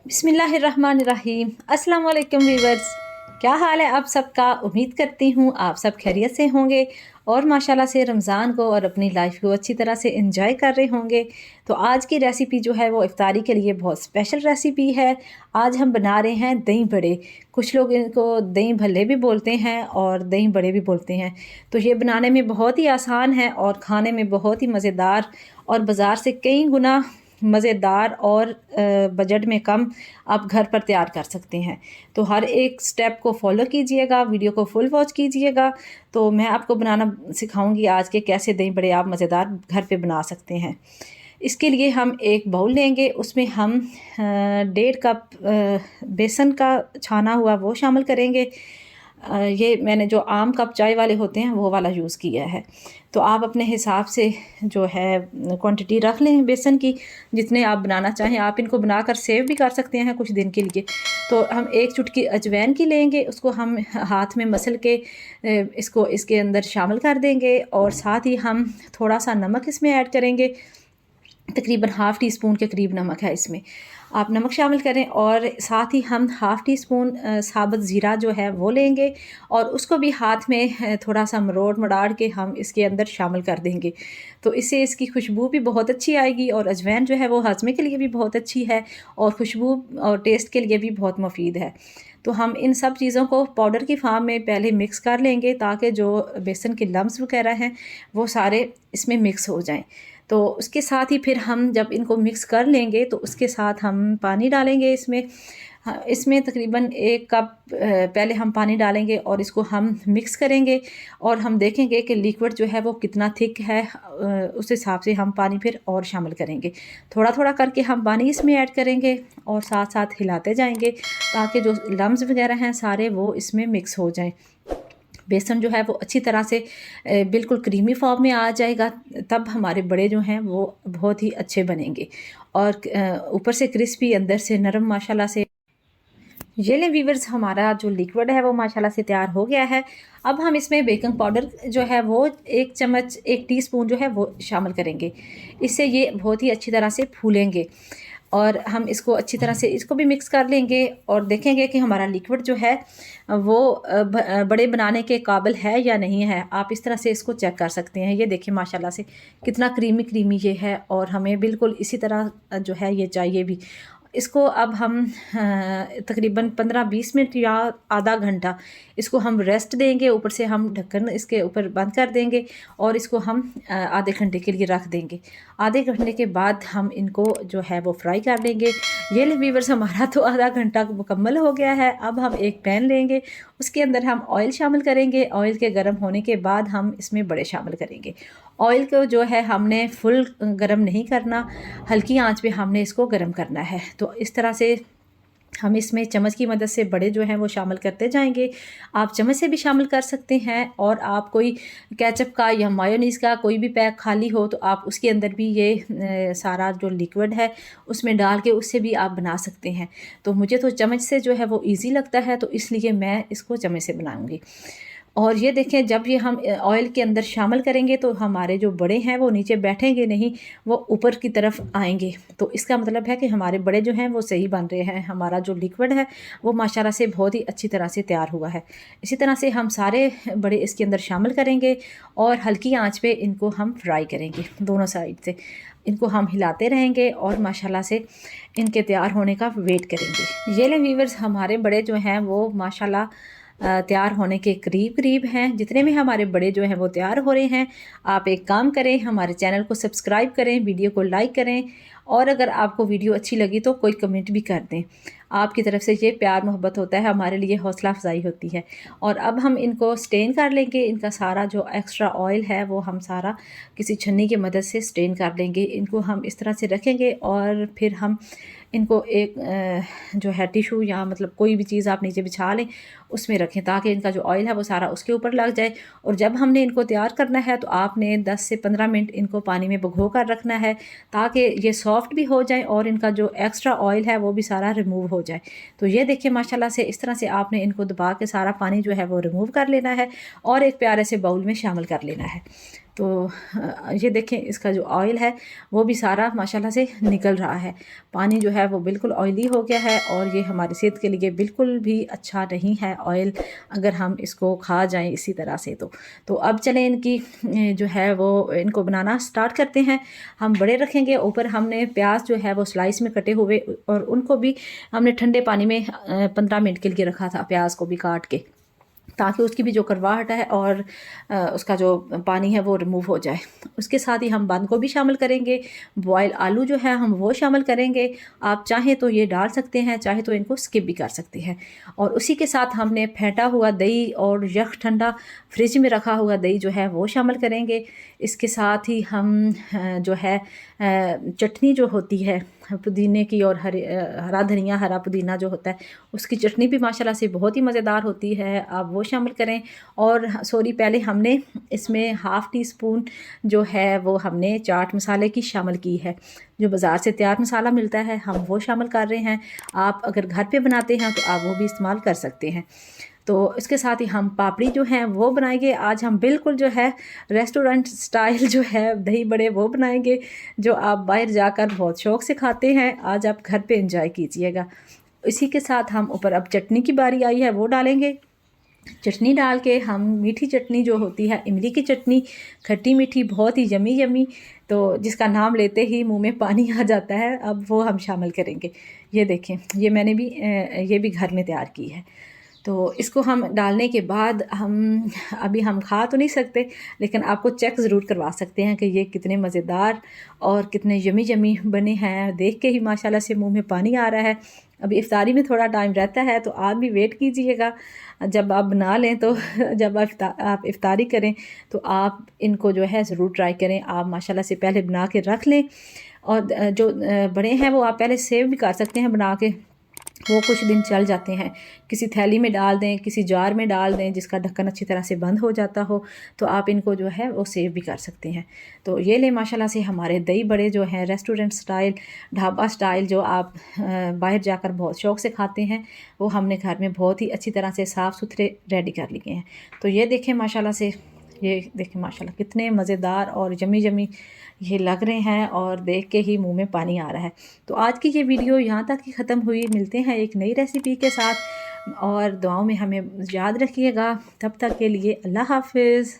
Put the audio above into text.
बिस्मिल्लाहिर्रहमानिर्रहीम। अस्सलाम वालेकुम व्यूवर्स, क्या हाल है आप सबका। उम्मीद करती हूँ आप सब खैरियत से होंगे और माशाल्लाह से रमज़ान को और अपनी लाइफ को अच्छी तरह से एंजॉय कर रहे होंगे। तो आज की रेसिपी जो है वो इफ्तारी के लिए बहुत स्पेशल रेसिपी है। आज हम बना रहे हैं दही बड़े। कुछ लोग इनको दही भल्ले भी बोलते हैं और दही बड़े भी बोलते हैं। तो ये बनाने में बहुत ही आसान है और खाने में बहुत ही मज़ेदार और बाज़ार से कई गुना मज़ेदार और बजट में कम आप घर पर तैयार कर सकते हैं। तो हर एक स्टेप को फॉलो कीजिएगा, वीडियो को फुल वॉच कीजिएगा। तो मैं आपको बनाना सिखाऊंगी आज के कैसे दही बड़े आप मज़ेदार घर पे बना सकते हैं। इसके लिए हम एक बाउल लेंगे, उसमें हम 1.5 कप बेसन का छाना हुआ वो शामिल करेंगे। ये मैंने जो आम कप चाय वाले होते हैं वो वाला यूज़ किया है। तो आप अपने हिसाब से जो है क्वांटिटी रख लें बेसन की, जितने आप बनाना चाहें। आप इनको बनाकर सेव भी कर सकते हैं कुछ दिन के लिए। तो हम एक चुटकी अजवाइन की लेंगे, उसको हम हाथ में मसल के इसको इसके अंदर शामिल कर देंगे और साथ ही हम थोड़ा सा नमक इसमें ऐड करेंगे। तकरीबन ½ टी स्पून के करीब नमक है इसमें, आप नमक शामिल करें। और साथ ही हम ½ टी स्पून साबुत ज़ीरा जो है वो लेंगे और उसको भी हाथ में थोड़ा सा मरोड़ के हम इसके अंदर शामिल कर देंगे। तो इससे इसकी खुशबू भी बहुत अच्छी आएगी और अजवाइन जो है वो हज़मे के लिए भी बहुत अच्छी है और खुशबू और टेस्ट के लिए भी बहुत मुफीद है। तो हम इन सब चीज़ों को पाउडर की फार्म में पहले मिक्स कर लेंगे ताकि जो बेसन के लम्स वगैरह हैं वो सारे इसमें मिक्स हो जाएं। तो उसके साथ ही फिर हम जब इनको मिक्स कर लेंगे तो उसके साथ हम पानी डालेंगे इसमें। इसमें तकरीबन 1 कप पहले हम पानी डालेंगे और इसको हम मिक्स करेंगे और हम देखेंगे कि लिक्विड जो है वो कितना थिक है। उस हिसाब से हम पानी फिर और शामिल करेंगे। थोड़ा थोड़ा करके हम पानी इसमें ऐड करेंगे और साथ साथ हिलाते जाएंगे ताकि जो लम्स वगैरह हैं सारे वो इसमें मिक्स हो जाएं। बेसन जो है वो अच्छी तरह से बिल्कुल क्रीमी फॉर्म में आ जाएगा, तब हमारे बड़े जो हैं वो बहुत ही अच्छे बनेंगे और ऊपर से क्रिस्पी अंदर से नरम माशाल्लाह से। ये लें व्यूवर्स, हमारा जो लिक्विड है वो माशाल्लाह से तैयार हो गया है। अब हम इसमें बेकिंग पाउडर जो है वो 1 चम्मच 1 टीस्पून जो है वो शामिल करेंगे। इससे ये बहुत ही अच्छी तरह से फूलेंगे और हम इसको अच्छी तरह से इसको भी मिक्स कर लेंगे और देखेंगे कि हमारा लिक्विड जो है वो बड़े बनाने के काबिल है या नहीं है। आप इस तरह से इसको चेक कर सकते हैं। ये देखिए माशाल्लाह से कितना क्रीमी क्रीमी ये है और हमें बिल्कुल इसी तरह जो है ये चाहिए भी। इसको अब हम तकरीबन 15-20 मिनट या आधा घंटा इसको हम रेस्ट देंगे। ऊपर से हम ढक्कन इसके ऊपर बंद कर देंगे और इसको हम आधे घंटे के लिए रख देंगे। आधे घंटे के बाद हम इनको जो है वो फ्राई कर लेंगे। ये ले व्यूअर्स, हमारा तो आधा घंटा मुकम्मल हो गया है। अब हम एक पैन लेंगे, उसके अंदर हम ऑयल शामिल करेंगे। ऑयल के गर्म होने के बाद हम इसमें बड़े शामिल करेंगे। ऑयल को जो है हमने फुल गर्म नहीं करना, हल्की आंच पे हमने इसको गर्म करना है। तो इस तरह से हम इसमें चम्मच की मदद से बड़े जो हैं वो शामिल करते जाएंगे। आप चम्मच से भी शामिल कर सकते हैं और आप कोई केचप का या मायोनीज़ का कोई भी पैक खाली हो तो आप उसके अंदर भी ये सारा जो लिक्विड है उसमें डाल के उससे भी आप बना सकते हैं। तो मुझे तो चम्मच से जो है वो ईज़ी लगता है, तो इसलिए मैं इसको चम्मच से बनाऊँगी। और ये देखें, जब ये हम ऑयल के अंदर शामिल करेंगे तो हमारे जो बड़े हैं वो नीचे बैठेंगे नहीं, वो ऊपर की तरफ आएंगे। तो इसका मतलब है कि हमारे बड़े जो हैं वो सही बन रहे हैं। हमारा जो लिक्विड है वो माशाल्लाह से बहुत ही अच्छी तरह से तैयार हुआ है। इसी तरह से हम सारे बड़े इसके अंदर शामिल करेंगे और हल्की आंच पे इनको हम फ्राई करेंगे। दोनों साइड से इनको हम हिलाते रहेंगे और माशाल्लाह से इनके तैयार होने का वेट करेंगे। ये ले व्यूअर्स, हमारे बड़े जो हैं वो माशाल्लाह तैयार होने के करीब करीब हैं। जितने भी हमारे बड़े जो हैं वो तैयार हो रहे हैं। आप एक काम करें, हमारे चैनल को सब्सक्राइब करें, वीडियो को लाइक करें और अगर आपको वीडियो अच्छी लगी तो कोई कमेंट भी कर दें। आपकी तरफ से ये प्यार मोहब्बत होता है, हमारे लिए हौसला अफजाई होती है। और अब हम इनको स्टेन कर लेंगे। इनका सारा जो एक्स्ट्रा ऑयल है वो हम सारा किसी छन्नी की मदद से स्टेन कर लेंगे। इनको हम इस तरह से रखेंगे और फिर हम इनको एक जो है टिशू या मतलब कोई भी चीज़ आप नीचे बिछा लें उसमें रखें ताकि इनका जो ऑयल है वो सारा उसके ऊपर लग जाए। और जब हमने इनको तैयार करना है तो आपने 10 से 15 मिनट इनको पानी में भिगो कर रखना है ताकि ये सॉफ्ट भी हो जाए और इनका जो एक्स्ट्रा ऑयल है वो भी सारा रिमूव हो जाए। तो ये देखिए माशाल्लाह से इस तरह से आपने इनको दबा के सारा पानी जो है वो रिमूव कर लेना है और एक प्यारे से बाउल में शामिल कर लेना है। तो ये देखें इसका जो ऑयल है वो भी सारा माशाल्लाह से निकल रहा है। पानी जो है वो बिल्कुल ऑयली हो गया है और ये हमारी सेहत के लिए बिल्कुल भी अच्छा नहीं है ऑयल, अगर हम इसको खा जाएं इसी तरह से। तो अब चलें इनकी जो है वो इनको बनाना स्टार्ट करते हैं। हम बड़े रखेंगे। ऊपर हमने प्याज जो है वो स्लाइस में कटे हुए और उनको भी हमने ठंडे पानी में 15 मिनट के लिए रखा था, प्याज को भी काट के, ताकि उसकी भी जो करवाहट है और उसका जो पानी है वो रिमूव हो जाए। उसके साथ ही हम बंद गोभी शामिल करेंगे, बॉयल आलू जो है हम वो शामिल करेंगे। आप चाहें तो ये डाल सकते हैं, चाहे तो इनको स्किप भी कर सकते हैं। और उसी के साथ हमने फेंटा हुआ दही और यख ठंडा फ्रिज में रखा हुआ दही जो है वो शामिल करेंगे। इसके साथ ही हम जो है चटनी जो होती है पुदीने की और हरा धनिया हरा पुदीना जो होता है उसकी चटनी भी माशाल्लाह से बहुत ही मज़ेदार होती है, आप वो शामिल करें। और सॉरी, पहले हमने इसमें हाफ़ टी स्पून जो है वो हमने चाट मसाले की शामिल की है। जो बाज़ार से तैयार मसाला मिलता है हम वो शामिल कर रहे हैं। आप अगर घर पे बनाते हैं तो आप वो भी इस्तेमाल कर सकते हैं। तो इसके साथ ही हम पापड़ी जो हैं वो बनाएंगे। आज हम बिल्कुल जो है रेस्टोरेंट स्टाइल जो है दही बड़े वो बनाएंगे, जो आप बाहर जाकर बहुत शौक़ से खाते हैं, आज आप घर पे एंजॉय कीजिएगा। इसी के साथ हम ऊपर अब चटनी की बारी आई है वो डालेंगे। चटनी डाल के हम मीठी चटनी जो होती है इमली की चटनी, खट्टी मीठी, बहुत ही यमी यमी, तो जिसका नाम लेते ही मुंह में पानी आ जाता है, अब वो हम शामिल करेंगे। ये देखें, ये मैंने भी ये भी घर में तैयार की है। तो इसको हम डालने के बाद अभी हम खा तो नहीं सकते, लेकिन आपको चेक ज़रूर करवा सकते हैं कि ये कितने मज़ेदार और कितने यमी यमी बने हैं। देख के ही माशाल्लाह से मुंह में पानी आ रहा है। अभी इफ्तारी में थोड़ा टाइम रहता है, तो आप भी वेट कीजिएगा जब आप बना लें। तो जब आप इफ्तारी करें तो आप इनको जो है ज़रूर ट्राई करें। आप माशाल्लाह से पहले बना के रख लें, और जो बड़े हैं वो आप पहले सेव भी कर सकते हैं बना के, वो कुछ दिन चल जाते हैं। किसी थैली में डाल दें, किसी जार में डाल दें जिसका ढक्कन अच्छी तरह से बंद हो जाता हो, तो आप इनको जो है वो सेव भी कर सकते हैं। तो ये ले माशाल्लाह से हमारे दही बड़े जो हैं रेस्टोरेंट स्टाइल, ढाबा स्टाइल, जो आप बाहर जाकर बहुत शौक़ से खाते हैं, वो हमने घर में बहुत ही अच्छी तरह से साफ़ सुथरे रेडी कर लिए हैं। तो ये देखें माशाल्लाह से, ये देखें माशाल्लाह कितने मज़ेदार और यमी यमी ये लग रहे हैं, और देख के ही मुंह में पानी आ रहा है। तो आज की ये वीडियो यहाँ तक ही ख़त्म हुई। मिलते हैं एक नई रेसिपी के साथ, और दुआओं में हमें याद रखिएगा। तब तक के लिए अल्लाह हाफ़िज़।